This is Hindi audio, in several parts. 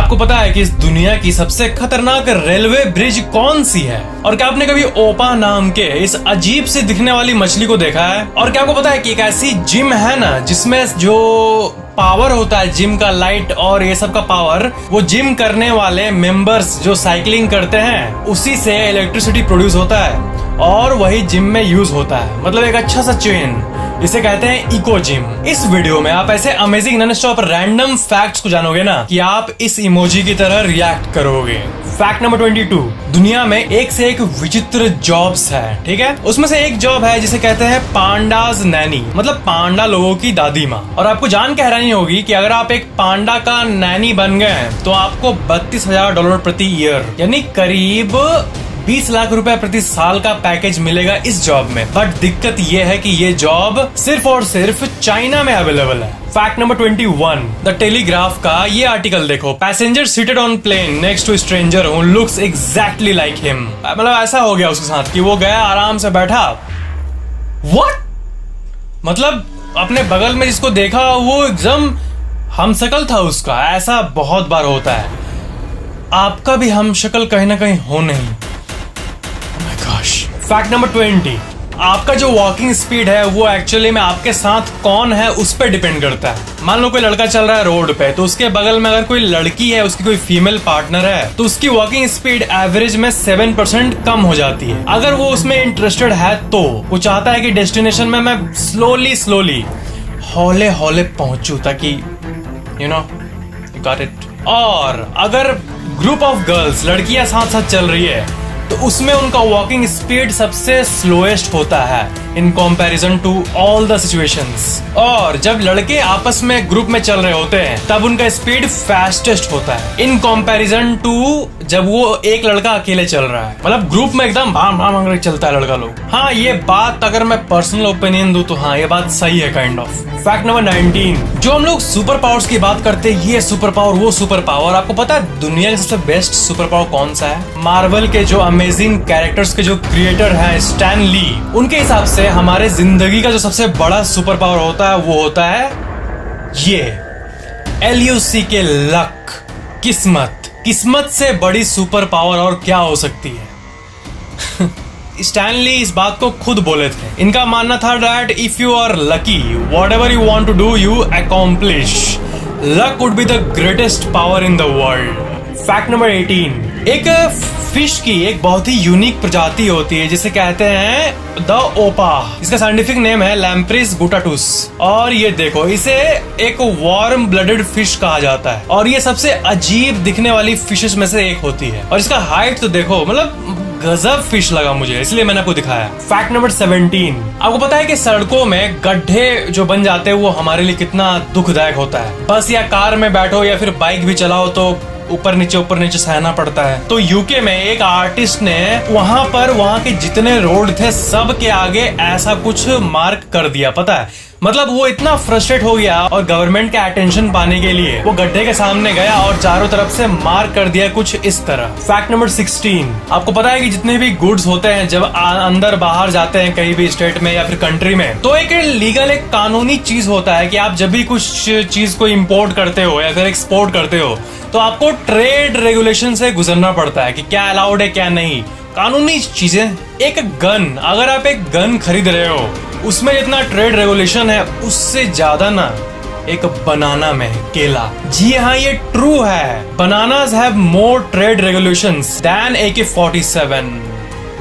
आपको पता है कि इस दुनिया की सबसे खतरनाक रेलवे ब्रिज कौन सी है? और क्या आपने कभी ओपा नाम के इस अजीब से दिखने वाली मछली को देखा है? और क्या आपको पता है कि एक ऐसी जिम है ना जिसमें जो पावर होता है जिम का, लाइट और ये सब का पावर, वो जिम करने वाले मेंबर्स जो साइकिलिंग करते हैं उसी से इलेक्ट्रिसिटी प्रोड्यूस होता है और वही जिम में यूज होता है। मतलब एक अच्छा सा चेन, इसे कहते हैं इको जिम। इस वीडियो में आप ऐसे amazing non stop random facts को जानोगे ना कि आप इस इमोजी की तरह रिएक्ट करोगे। फैक्ट नंबर 22, दुनिया में एक से एक विचित्र जॉब्स है, ठीक है? उसमें से एक जॉब है जिसे कहते हैं पांडाज नैनी, मतलब पांडा लोगों की दादी माँ। और आपको जान के हैरानी होगी कि अगर आप एक पांडा का नैनी बन गए तो आपको $32,000 प्रति ईयर, यानी करीब 20 लाख रुपए प्रति साल का पैकेज मिलेगा इस जॉब में। बट दिक्कत ये है कि ये जॉब सिर्फ और सिर्फ चाइना में अवेलेबल है। फैक्ट नंबर 21, द टेलीग्राफ का ये आर्टिकल देखो। Passenger seated on plane next to stranger who looks exactly like him. मतलब ऐसा हो गया उसके साथ कि वो गया, आराम से बैठा। व्हाट? मतलब अपने बगल में जिसको देखा वो एकदम हमशक्ल था उसका। ऐसा बहुत बार होता है, आपका भी हमशक्ल कहीं ना कहीं हो नहीं। फैक्ट नंबर 20, आपका जो वॉकिंग स्पीड है वो एक्चुअली में आपके साथ कौन है उस पर डिपेंड करता है। मान लो कोई लड़का चल रहा है रोड पे, तो उसके बगल में अगर कोई लड़की है, उसकी कोई फीमेल पार्टनर है, तो उसकी वॉकिंग स्पीड एवरेज में 7% कम हो जाती है। अगर वो उसमें इंटरेस्टेड है तो वो चाहता है कि डेस्टिनेशन में मैं स्लोली हौले हौले पहुंचू ताकि यू गॉट इट। और अगर ग्रुप ऑफ गर्ल्स, लड़कियां साथ साथ चल रही है, तो उसमें उनका वॉकिंग स्पीड सबसे स्लोएस्ट होता है in comparison to all the situations. और जब लड़के आपस में ग्रुप में चल रहे होते हैं तब उनका स्पीड फास्टेस्ट होता है इन कंपैरिजन टू जब वो एक लड़का अकेले चल रहा है। मतलब ग्रुप में एकदम भाम भाम करके चलता है लड़का लोग। हाँ, ये बात अगर मैं पर्सनल ओपिनियन दूं तो हाँ, ये बात सही है काइंड ऑफ। फैक्ट नंबर 19, जो हम लोग सुपर पावर्स की बात करते हैं, ये सुपर पावर वो सुपर पावर, आपको पता है दुनिया का सबसे बेस्ट सुपर पावर कौन सा है? मार्वल के जो अमेजिंग कैरेक्टर्स के जो क्रिएटर हैं स्टैन ली, उनके हिसाब से हमारे जिंदगी का जो सबसे बड़ा सुपर पावर होता है वो होता है ये LUC के लक, किस्मत। किस्मत से बड़ी सुपर पावर और क्या हो सकती है? स्टैनली इस बात को खुद बोले थे। इनका मानना था that if you are lucky whatever you want to do you accomplish. Luck would be the greatest power in the world. Fact number 18, एक फिश की एक बहुत ही यूनिक प्रजाति होती है जिसे कहते हैं द ओपा। इसका साइंटिफिक नेम है लैम्प्रिस गुटाटुस। और ये देखो, इसे एक वार्म ब्लडेड फिश कहा जाता है और ये सबसे अजीब दिखने वाली फिशेस में से एक होती है। और इसका हाइट तो देखो, मतलब गजब फिश लगा मुझे, इसलिए मैंने आपको दिखाया। फैक्ट नंबर 17, आपको पता है कि सड़कों में गड्ढे जो बन जाते हैं वो हमारे लिए कितना दुखदायक होता है। बस या कार में बैठो या फिर बाइक भी चलाओ तो ऊपर नीचे सहना पड़ता है। तो यूके में एक आर्टिस्ट ने वहां के जितने रोड थे सब के आगे ऐसा कुछ मार्क कर दिया, पता है? मतलब वो इतना फ्रस्ट्रेट हो गया और गवर्नमेंट का अटेंशन पाने के लिए वो गड्ढे के सामने गया और चारों तरफ से मार्क कर दिया कुछ इस तरह। फैक्ट नंबर 16, आपको पता है कि जितने भी गुड्स होते हैं जब अंदर बाहर जाते हैं कहीं भी स्टेट में या फिर कंट्री में, तो एक लीगल, एक कानूनी चीज होता है कि आप जब भी कुछ चीज को इम्पोर्ट करते हो या फिर एक्सपोर्ट करते हो तो आपको ट्रेड रेगुलेशन से गुजरना पड़ता है कि क्या अलाउड है क्या नहीं, कानूनी चीजें। एक गन, अगर आप एक गन खरीद रहे हो उसमें जितना ट्रेड रेगुलेशन है उससे ज्यादा ना एक बनाना में केला। जी हाँ, ये ट्रू है। Bananas have more trade regulations than AK-47।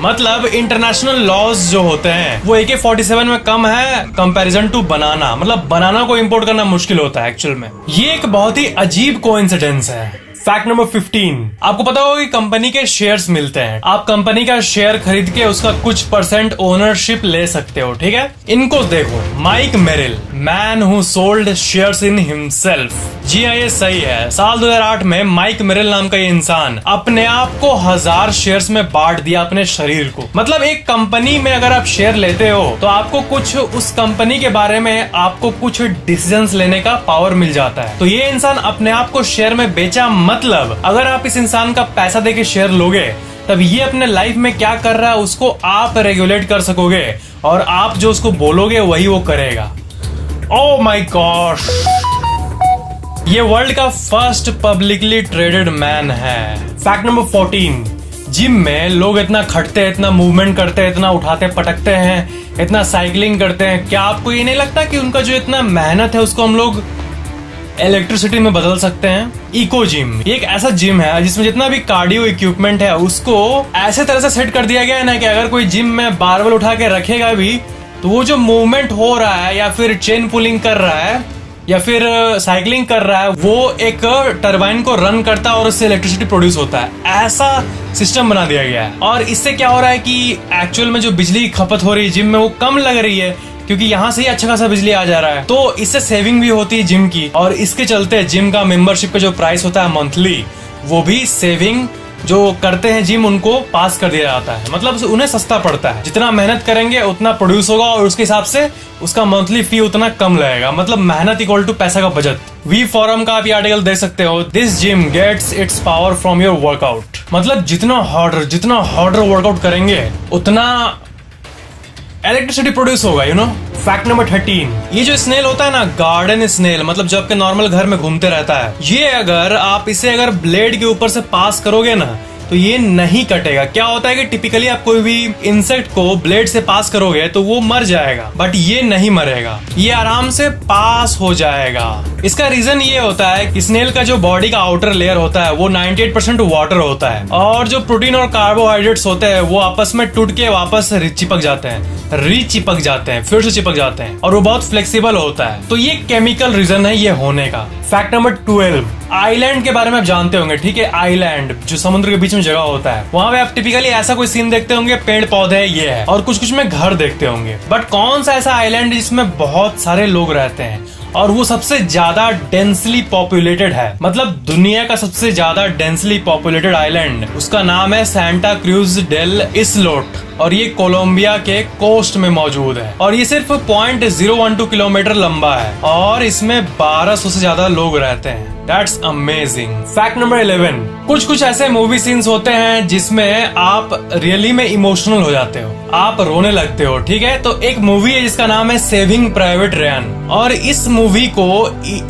मतलब इंटरनेशनल लॉज जो होते हैं वो AK-47 में कम है कंपैरिजन टू बनाना। मतलब बनाना को इंपोर्ट करना मुश्किल होता है एक्चुअल में। ये एक बहुत ही अजीब कोइंसिडेंस है। फैक्ट नंबर 15, आपको पता होगा कि कंपनी के शेयर्स मिलते हैं। आप कंपनी का शेयर खरीद के उसका कुछ % ओनरशिप ले सकते हो, ठीक है? इनको देखो, Mike Merrill, man who sold shares in himself. जी हाँ, ये सही है। साल 2008 में माइक मेरिल नाम का ये इंसान अपने आप को 1000 शेयर्स में बांट दिया अपने शरीर को। मतलब एक कंपनी में अगर आप शेयर लेते हो तो आपको कुछ उस कंपनी के बारे में आपको कुछ डिसीजंस लेने का पावर मिल जाता है। तो ये इंसान अपने आप को शेयर में बेचा। मतलब अगर आप इस इंसान का पैसा देके शेयर लोगे तब ये अपने लाइफ में क्या कर रहा है उसको आप रेगुलेट कर सकोगे और आप जो उसको बोलोगे वही वो करेगा। ओह माय गॉड, ये वर्ल्ड का फर्स्ट पब्लिकली ट्रेडेड मैन है। फैक्ट नंबर 14, जिम में लोग इतना खटते हैं, इतना मूवमेंट करते हैं, इतना उठाते पटकते हैं, इतना साइकिलिंग करते हैं, क्या आपको ये नहीं लगता कि उनका जो इतना मेहनत है उसको हम लोग इलेक्ट्रिसिटी में बदल सकते हैं? इको जिम ये एक ऐसा जिम है जिसमें जितना भी कार्डियो इक्विपमेंट है उसको ऐसे तरह से सेट कर दिया गया है ना कि अगर कोई जिम में बारबल उठा के रखेगा भी तो वो जो मूवमेंट हो रहा है या फिर चेन पुलिंग कर रहा है या फिर साइकिलिंग कर रहा है वो एक टरबाइन को रन करता है और उससे इलेक्ट्रिसिटी प्रोड्यूस होता है। ऐसा सिस्टम बना दिया गया है और इससे क्या हो रहा है कि एक्चुअल में जो बिजली की खपत हो रही है जिम में वो कम लग रही है क्योंकि यहाँ से ही अच्छा खासा बिजली आ जा रहा है, तो इससे सेविंग भी होती है जिम की। और इसके चलते जिम का मेंबरशिप का जो प्राइस होता है मंथली वो भी सेविंग जो करते हैं जिम उनको पास कर दिया जाता है, मतलब उन्हें सस्ता पड़ता है। जितना मेहनत करेंगे उतना प्रोड्यूस होगा और उसके हिसाब से उसका मंथली फी उतना कम लगेगा, मतलब मेहनत इक्वल टू पैसा का बचत। वी फॉरम का आप ये आर्टिकल देख सकते हो, this gym gets its power from your workout, मतलब जितना हार्डर वर्कआउट करेंगे उतना इलेक्ट्रिसिटी प्रोड्यूस होगा, यू नो। फैक्ट नंबर 13, ये जो स्नेल होता है ना, गार्डन स्नेल, मतलब जो आपके नॉर्मल घर में घूमते रहता है, ये अगर आप इसे ब्लेड के ऊपर से पास करोगे ना तो ये नहीं कटेगा। क्या होता है कि टिपिकली आप कोई भी इंसेक्ट को ब्लेड से पास करोगे तो वो मर जाएगा, बट ये नहीं मरेगा, ये आराम से पास हो जाएगा। इसका रीजन ये होता है कि स्नेल का जो बॉडी का आउटर लेयर होता है वो 98% वाटर होता है और जो प्रोटीन और कार्बोहाइड्रेट्स होते हैं वो आपस में टूट के वापस चिपक जाते हैं, फिर से चिपक जाते हैं और वो बहुत फ्लेक्सिबल होता है। तो ये केमिकल रीजन है ये होने का। फैक्ट नंबर 12, आइलैंड के बारे में आप जानते होंगे, ठीक है। आइलैंड जो समुद्र के बीच में जगह होता है, वहां पे आप टिपिकली ऐसा कोई सीन देखते होंगे, पेड़ पौधे ये है और कुछ में घर देखते होंगे। बट कौन सा ऐसा आइलैंड जिसमें बहुत सारे लोग रहते हैं और वो सबसे ज्यादा डेंसली पॉपुलेटेड है, मतलब दुनिया का सबसे ज्यादा डेंसली पॉपुलेटेड आइलैंड, उसका नाम है सेंटा क्रूज डेल इस्लोट और ये कोलंबिया के कोस्ट में मौजूद है और ये सिर्फ 0.012 किलोमीटर लंबा है और इसमें 1200 से ज्यादा लोग रहते हैं। That's amazing. फैक्ट नंबर 11, कुछ ऐसे मूवी सीन्स होते हैं जिसमें आप रियली में इमोशनल हो जाते हो, आप रोने लगते हो, ठीक है। तो एक मूवी है जिसका नाम है सेविंग प्राइवेट रयान और इस मूवी को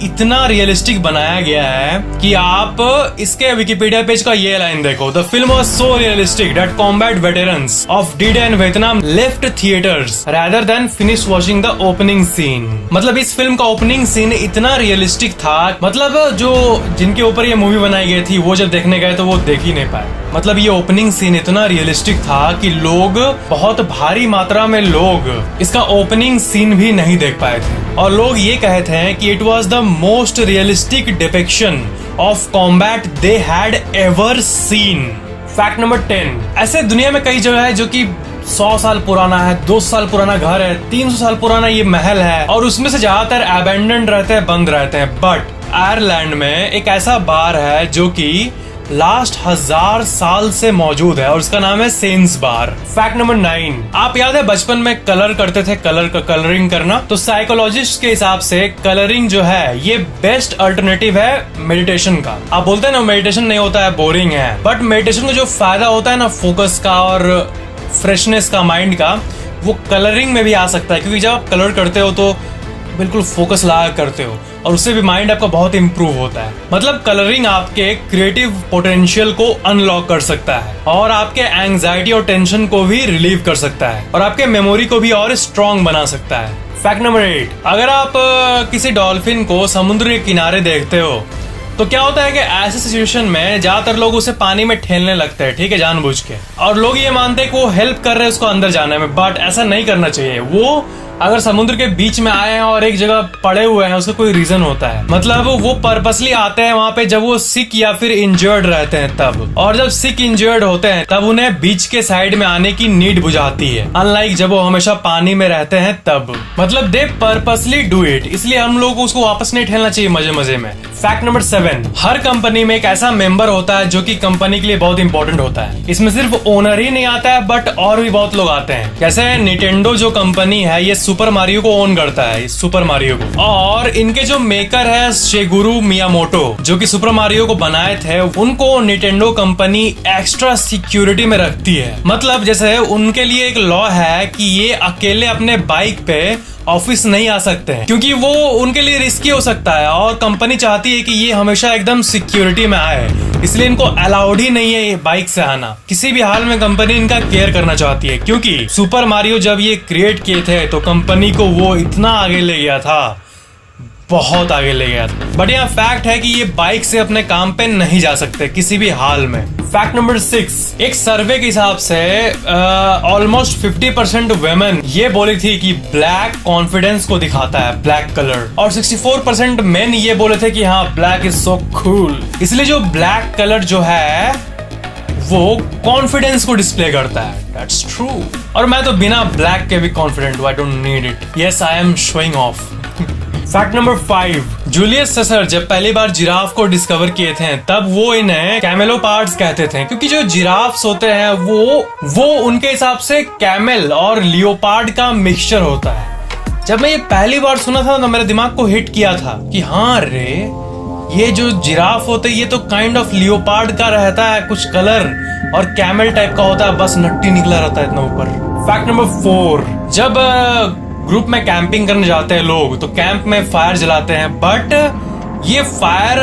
इतना रियलिस्टिक बनाया गया है कि आप इसके विकिपीडिया पेज का ये लाइन देखो, the film was so realistic that combat veterans of D-Day and Vietnam left theatres rather than finish watching the opening scene. मतलब इस फिल्म का ओपनिंग सीन इतना रियलिस्टिक था, मतलब जो जिनके ऊपर ये मूवी बनाई गई थी वो जब देखने गए तो वो देख ही नहीं पाए। मतलब ये ओपनिंग सीन इतना रियलिस्टिक था कि लोग, बहुत भारी मात्रा में लोग इसका ओपनिंग सीन भी नहीं देख पाए थे और लोग ये कहते हैं कि it was the most realistic depiction of combat they had ever seen. Fact number 10, ऐसे दुनिया में कई जगह है जो कि 100 साल पुराना है, 200 साल पुराना घर है, 300 साल पुराना ये महल है और उसमें से ज्यादातर अबैंडन्ड रहते हैं, बंद रहते हैं। बट आयरलैंड में एक ऐसा बार है जो कि लास्ट 1000 साल से मौजूद है और उसका नाम है सेंस बार। फैक्ट नंबर 9, आप याद है बचपन में कलर करते थे, कलरिंग करना, तो साइकोलॉजिस्ट के हिसाब से कलरिंग जो है ये बेस्ट अल्टरनेटिव है मेडिटेशन का। आप बोलते हैं ना मेडिटेशन नहीं होता है, बोरिंग है, बट मेडिटेशन का जो फायदा होता है ना फोकस का और फ्रेशनेस का, माइंड का, वो कलरिंग में भी आ सकता है क्योंकि जब आप कलर करते हो तो बिल्कुल फोकस लगा करते हो और उससे भी माइंड आपका बहुत इंप्रूव होता है। मतलब कलरिंग आपके क्रिएटिव पोटेंशियल को अनलॉक कर सकता है और आपके एंजाइटी और टेंशन को भी रिलीव कर सकता है और आपके मेमोरी को भी और स्ट्रॉन्ग बना सकता है। फैक्ट नंबर 8, अगर आप किसी डॉल्फिन को समुद्र के किनारे देखते हो तो क्या होता है कि ऐसे सिचुएशन में ज्यादातर लोग उसे पानी में ठेलने लगते हैं, ठीक है, जानबूझ के, और लोग ये मानते हैं कि वो हेल्प कर रहे हैं उसको अंदर जाने में, बट ऐसा नहीं करना चाहिए। वो अगर समुद्र के बीच में आए हैं और एक जगह पड़े हुए हैं उसका कोई रीजन होता है, मतलब वो पर्पसली आते हैं वहां पे जब वो सिक या फिर इंजर्ड रहते हैं तब, और जब सिक इंजर्ड होते हैं तब उन्हें बीच के साइड में आने की नीड बुझाती है, अनलाइक जब वो हमेशा पानी में रहते हैं तब। मतलब दे पर्पसली डू इट, इसलिए हम लोग को उसको वापस नहीं ठेलना चाहिए मजे मजे में। फैक्ट नंबर 7, हर कंपनी में एक ऐसा मेंबर होता है जो कि कंपनी के लिए बहुत इंपॉर्टेंट होता है। इसमें सिर्फ ओनर ही नहीं आता है बट और भी बहुत लोग आते हैं। जैसे निटेंडो जो कंपनी है ये सुपर मारियो को ओन करता है, इस सुपर मारियो को। और इनके जो मेकर है शिगुरु मियामोटो, जो कि सुपर मारियो को बनाए थे, उनको निंटेंडो कंपनी एक्स्ट्रा सिक्योरिटी में रखती है। मतलब जैसे उनके लिए एक लॉ है कि ये अकेले अपने बाइक पे ऑफिस नहीं आ सकते हैं, क्योंकि वो उनके लिए रिस्की हो सकता है और कंपनी चाहती है कि ये हमेशा एकदम सिक्योरिटी में आए, इसलिए इनको अलाउड ही नहीं है ये बाइक से आना। किसी भी हाल में कंपनी इनका केयर करना चाहती है, क्योंकि सुपर मारियो जब ये क्रिएट किए थे तो कंपनी को वो इतना आगे ले गया था, बहुत आगे ले गया था। बट यहाँ फैक्ट है कि ये बाइक से अपने काम पे नहीं जा सकते किसी भी हाल में। फैक्ट नंबर 6, एक सर्वे के हिसाब से ऑलमोस्ट 50% वुमेन ये बोली थी कि ब्लैक कॉन्फिडेंस को दिखाता है, ब्लैक कलर, और 64% मेन ये बोले थे कि हाँ ब्लैक इज सो कूल। इसलिए जो ब्लैक कलर जो है वो कॉन्फिडेंस को डिस्प्ले करता है। That's true. और मैं तो बिना ब्लैक के भी कॉन्फिडेंट हूँ, I don't need it. Yes, I am showing off. Fact number 5, Julius Caesar जब पहली बार जिराफ को डिस्कवर किए थे तब वो इन्हें कैमेलोपार्ड्स कहते थे, क्योंकि जो जिराफ्स होते हैं वो उनके हिसाब से कैमल और लियोपार्ड का मिक्सचर होता है। जब मैं ये पहली बार सुना था तो मेरे दिमाग को हिट किया था कि हाँ रे, ये जो जिराफ होते हैं ये तो काइंड ऑफ लियोपार्ड का रहता है कुछ कलर, और कैमल टाइप का होता है, बस नट्टी निकला रहता है इतना ऊपर। फैक्ट नंबर 4, जब ग्रुप में कैंपिंग करने जाते हैं लोग तो कैंप में फायर जलाते हैं, बट ये फायर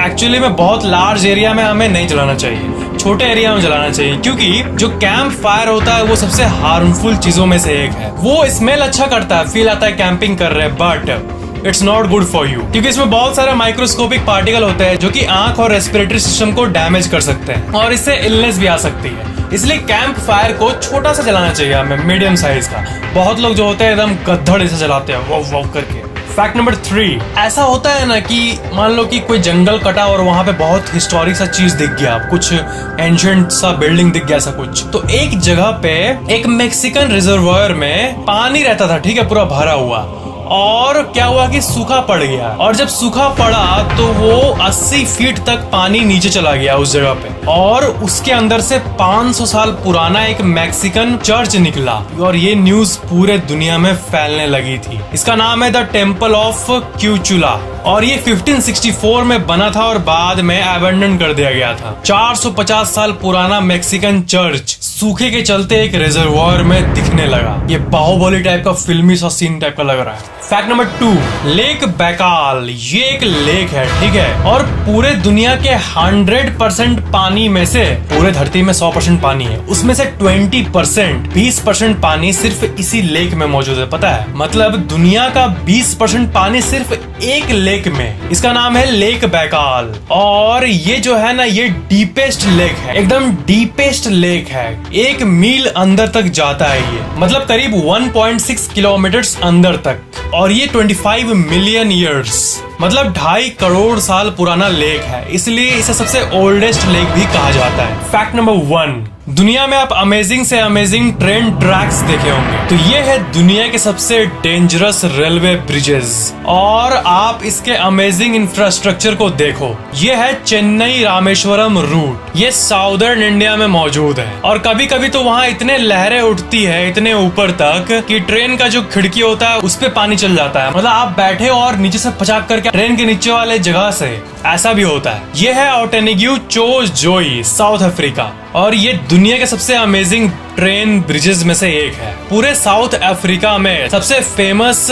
एक्चुअली में बहुत लार्ज एरिया में हमें नहीं जलाना चाहिए, छोटे एरिया में जलाना चाहिए, क्योंकि जो कैंप फायर होता है वो सबसे हार्मफुल चीजों में से एक है। वो स्मेल अच्छा करता है, फील आता है कैंपिंग कर रहे हैं, but it's not good for you, क्योंकि इसमें बहुत सारे माइक्रोस्कोपिक पार्टिकल होते हैं जो कि आंख और रेस्पिरेटरी सिस्टम को डैमेज कर सकते हैं और इससे इलनेस भी आ सकती है। इसलिए कैंप फायर को छोटा सा जलाना चाहिए हमें, मीडियम साइज का। बहुत लोग जो होते हैं एकदम गद्धड़ ऐसा जलाते हैं वो वो करके। फैक्ट नंबर 3, ऐसा होता है ना कि मान लो कि कोई जंगल कटा और वहां पे बहुत हिस्टोरिक सा चीज दिख गया, कुछ एंशिएंट सा बिल्डिंग दिख गया, ऐसा कुछ। तो एक जगह पे एक मैक्सिकन रिजर्वायर में पानी रहता था, ठीक है, पूरा भरा हुआ, और क्या हुआ कि सूखा पड़ गया, और जब सूखा पड़ा तो वो 80 फीट तक पानी नीचे चला गया उस जगह पे, और उसके अंदर से 500 साल पुराना एक मैक्सिकन चर्च निकला, और ये न्यूज पूरे दुनिया में फैलने लगी थी। इसका नाम है द टेम्पल ऑफ क्यूचुला, और ये 1564 में बना था और बाद में अबैंडन कर दिया गया था। 450 साल पुराना मैक्सिकन चर्च सूखे के चलते एक रिजर्वायर में दिखने लगा। ये बाहुबली टाइप का फिल्मी सा सीन टाइप का लग रहा है। फैक्ट नंबर 2, लेक बैकाल, ये एक लेक है, ठीक है, और पूरे दुनिया के 100% पानी में से, पूरे धरती में 100% पानी है, उसमें से 20% पानी सिर्फ इसी लेक में मौजूद है, पता है? मतलब दुनिया का 20% पानी सिर्फ एक लेक में। इसका नाम है लेक बैकाल, और ये जो है ना, ये डीपेस्ट लेक है, एकदम डीपेस्ट लेक है, 1 मील अंदर तक जाता है ये, मतलब करीब 1.6 किलोमीटर अंदर तक, और ये 25 मिलियन ईयर्स, मतलब 2.5 करोड़ साल पुराना लेक है, इसलिए इसे सबसे ओल्डेस्ट लेक भी कहा जाता है। फैक्ट नंबर 1, दुनिया में आप अमेजिंग से अमेजिंग ट्रेन ट्रैक्स देखे होंगे, तो ये है दुनिया के सबसे डेंजरस रेलवे ब्रिजेस, और आप इसके अमेजिंग इंफ्रास्ट्रक्चर को देखो। ये है चेन्नई रामेश्वरम रूट, ये साउदर्न इंडिया में मौजूद है, और कभी कभी तो वहाँ इतने लहरें उठती है इतने ऊपर तक कि ट्रेन का जो खिड़की होता है उस पे पानी चल जाता है, मतलब आप बैठे हो और नीचे से पचाक करके ट्रेन के नीचे वाले जगह से, ऐसा भी होता है। ये है ऑटेनिग्यू चोज जोई, साउथ अफ्रीका, और ये दुनिया के सबसे अमेजिंग ट्रेन ब्रिजेस में से एक है। पूरे साउथ अफ्रीका में सबसे फेमस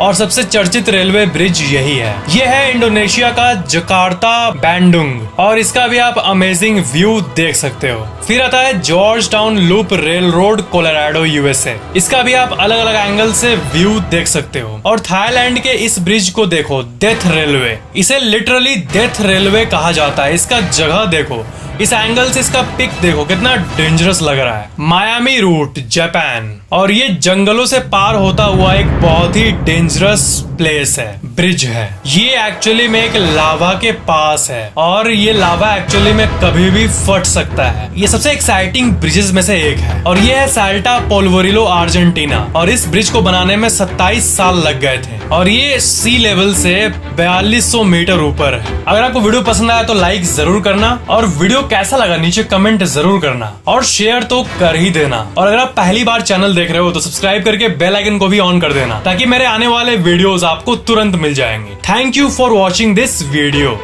और सबसे चर्चित रेलवे ब्रिज यही है। ये है इंडोनेशिया का जकार्ता बैंडुंग, और इसका भी आप अमेजिंग व्यू देख सकते हो। फिर आता है George town loop rail road, Colorado, USA, इसका भी आप अलग अलग एंगल से व्यू देख सकते हो। और थाईलैंड के इस ब्रिज को देखो, डेथ रेलवे, इसे लिटरली डेथ रेलवे कहा जाता है। इसका जगह देखो, इस एंगल से इसका पिक देखो, कितना डेंजरस लग रहा है। मायामी रूट, जापान, और ये जंगलों से पार होता हुआ एक बहुत ही डेंजरस प्लेस है, ब्रिज है। ये एक्चुअली में एक लावा के पास है, और ये लावा एक्चुअली में कभी भी फट सकता है। ये सबसे एक्साइटिंग ब्रिजेस में से एक है, और ये है साल्टा पोल्वोरिलो, अर्जेंटीना, और इस ब्रिज को बनाने में 27 साल लग गए थे, और ये सी लेवल से 4200 मीटर ऊपर है। अगर आपको वीडियो पसंद आया तो लाइक जरूर करना, और वीडियो कैसा लगा नीचे कमेंट जरूर करना, और शेयर तो कर ही देना। और अगर आप पहली बार चैनल देख रहे हो तो सब्सक्राइब करके बेल आइकन को भी ऑन कर देना ताकि मेरे आने वाले वीडियोस आपको तुरंत मिल जाएंगे। Thank you for watching this video.